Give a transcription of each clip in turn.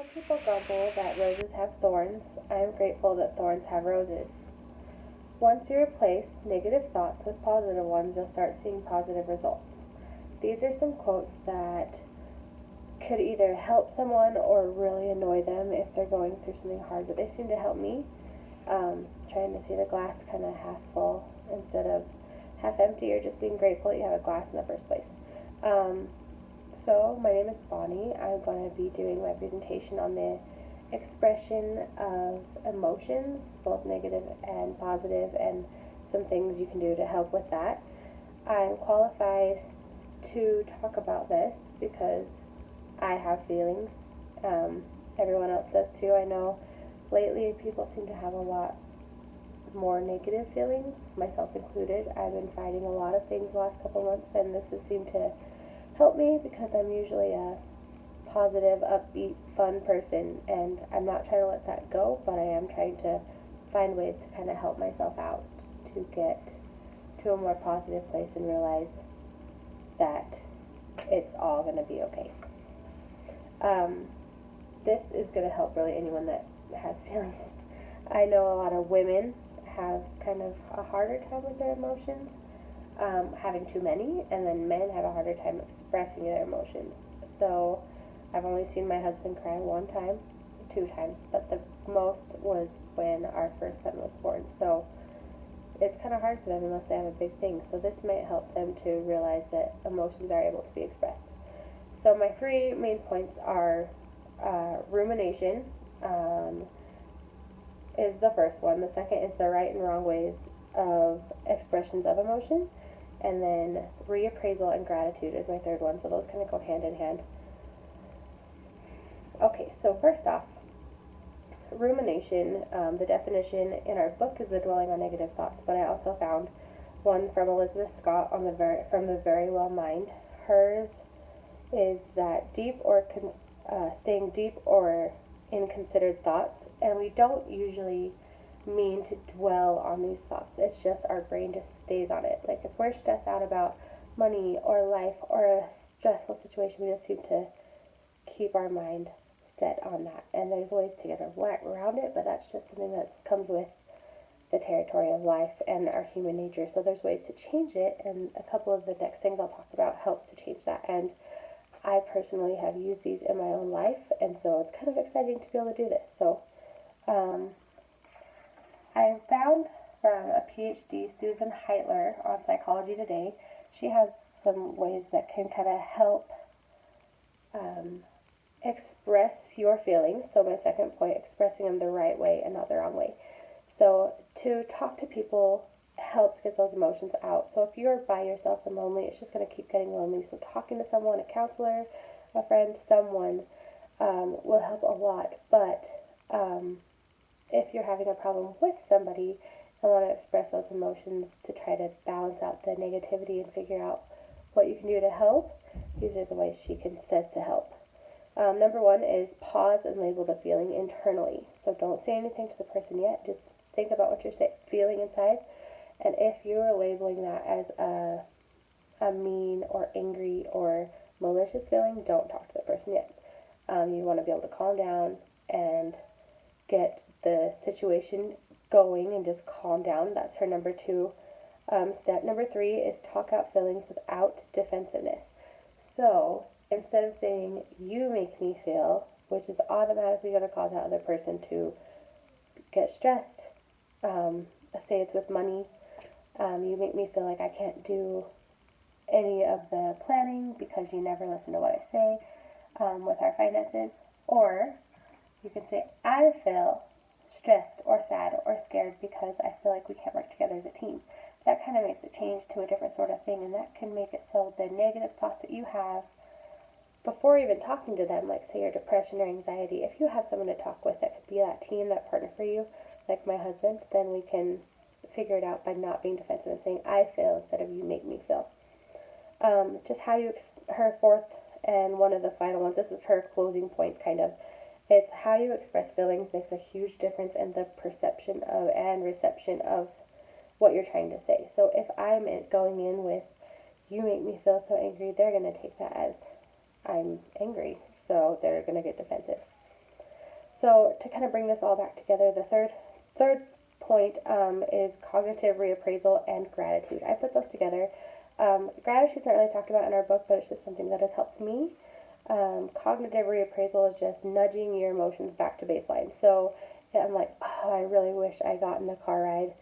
Some people grumble that roses have thorns. I am grateful that thorns have roses. Once you replace negative thoughts with positive ones, you'll start seeing positive results. These are some quotes that could either help someone or really annoy them if they're going through something hard, but they seem to help me. Trying to see the glass kind of half full instead of half empty, or just being grateful that you have a glass in the first place. Um, so, my name is Bonnie. I'm going to be doing my presentation on the expression of emotions, both negative and positive, and some things you can do to help with that. I'm qualified to talk about this because I have feelings. Um, Everyone else does too. I know lately people seem to have a lot more negative feelings, myself included. I've been fighting a lot of things the last couple months, and this has seemed to help me because I'm usually a positive, upbeat, fun person, and I'm not trying to let that go, but I am trying to find ways to kind of help myself out to get to a more positive place and realize that it's all going to be okay. Um, this is going to help really anyone that has feelings. I know a lot of women have kind of a harder time with their emotions, having too many, and then men have a harder time expressing their emotions. So I've only seen my husband cry one time, two times, but the most was when our first son was born. So it's kind of hard for them unless they have a big thing. So this might help them to realize that emotions are able to be expressed. So my three main points are rumination is the first one. The second is the right and wrong ways of expressions of emotion. And then reappraisal and gratitude is my third one. So those kind of go hand in hand. Okay, so first off, rumination, the definition in our book is the dwelling on negative thoughts, but I also found one from Elizabeth Scott from the Very Well Mind. Hers is that staying deep or in considered thoughts, and we don't usually mean to dwell on these thoughts. It's just our brain just stays on it. Like if we're stressed out about money or life or a stressful situation, we just seem to keep our mind set on that. And there's ways to get around it, but that's just something that comes with the territory of life and our human nature. So there's ways to change it, and a couple of the next things I'll talk about helps to change that. And I personally have used these in my own life, and so it's kind of exciting to be able to do this. So I found from a PhD, Susan Heitler, on Psychology Today, she has some ways that can kind of help express your feelings. So my second point, expressing them the right way and not the wrong way. So to talk to people helps get those emotions out. So if you're by yourself and lonely, it's just going to keep getting lonely. So talking to someone, a counselor, a friend, someone will help a lot. But if you're having a problem with somebody and want to express those emotions to try to balance out the negativity and figure out what you can do to help, these are the ways says to help. Number one is pause and label the feeling internally. So don't say anything to the person yet. Just think about what you're feeling inside. And if you're labeling that as a mean or angry or malicious feeling, don't talk to the person yet. You want to be able to calm down and get the situation going and just calm down. That's her number two step. Number three is talk out feelings without defensiveness. So instead of saying, you make me feel, which is automatically going to cause that other person to get stressed, say it's with money, you make me feel like I can't do any of the planning because you never listen to what I say, with our finances. Or you can say, I feel stressed or sad or scared because I feel like we can't work together as a team. That kind of makes it change to a different sort of thing, and that can make it so the negative thoughts that you have before even talking to them, like say your depression or anxiety, if you have someone to talk with that could be that team, that partner for you, like my husband, then we can figure it out by not being defensive and saying I feel instead of you make me feel. Just how you, her fourth and one of the final ones, this is her closing point kind of. It's how you express feelings makes a huge difference in the perception of and reception of what you're trying to say. So if I'm going in with, you make me feel so angry, they're going to take that as I'm angry, so they're going to get defensive. So to kind of bring this all back together, the third point is cognitive reappraisal and gratitude. I put those together. Gratitude's not really talked about in our book, but it's just something that has helped me. Cognitive reappraisal is just nudging your emotions back to baseline. So I'm like, oh, I really wish I got in the car ride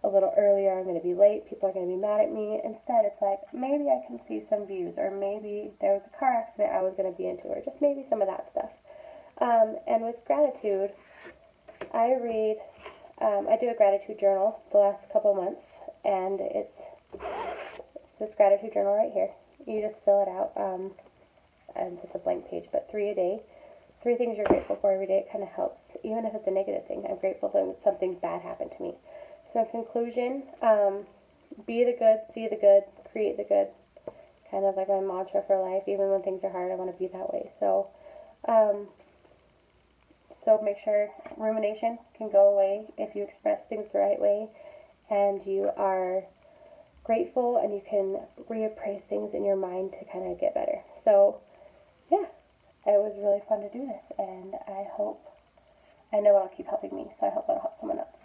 a little earlier. I'm going to be late. People are going to be mad at me. Instead, it's like, maybe I can see some views, or maybe there was a car accident I was going to be into, or just maybe some of that stuff. And with gratitude, I do a gratitude journal the last couple months, and it's this gratitude journal right here. You just fill it out, and it's a blank page, but 3 a day. 3 things you're grateful for every day. It kind of helps, even if it's a negative thing. I'm grateful that something bad happened to me. So in conclusion, be the good, see the good, create the good. Kind of like my mantra for life. Even when things are hard, I want to be that way. So make sure rumination can go away if you express things the right way, and you are grateful, and you can reappraise things in your mind to kind of get better. So yeah, it was really fun to do this, and I know it'll keep helping me, so I hope it'll help someone else.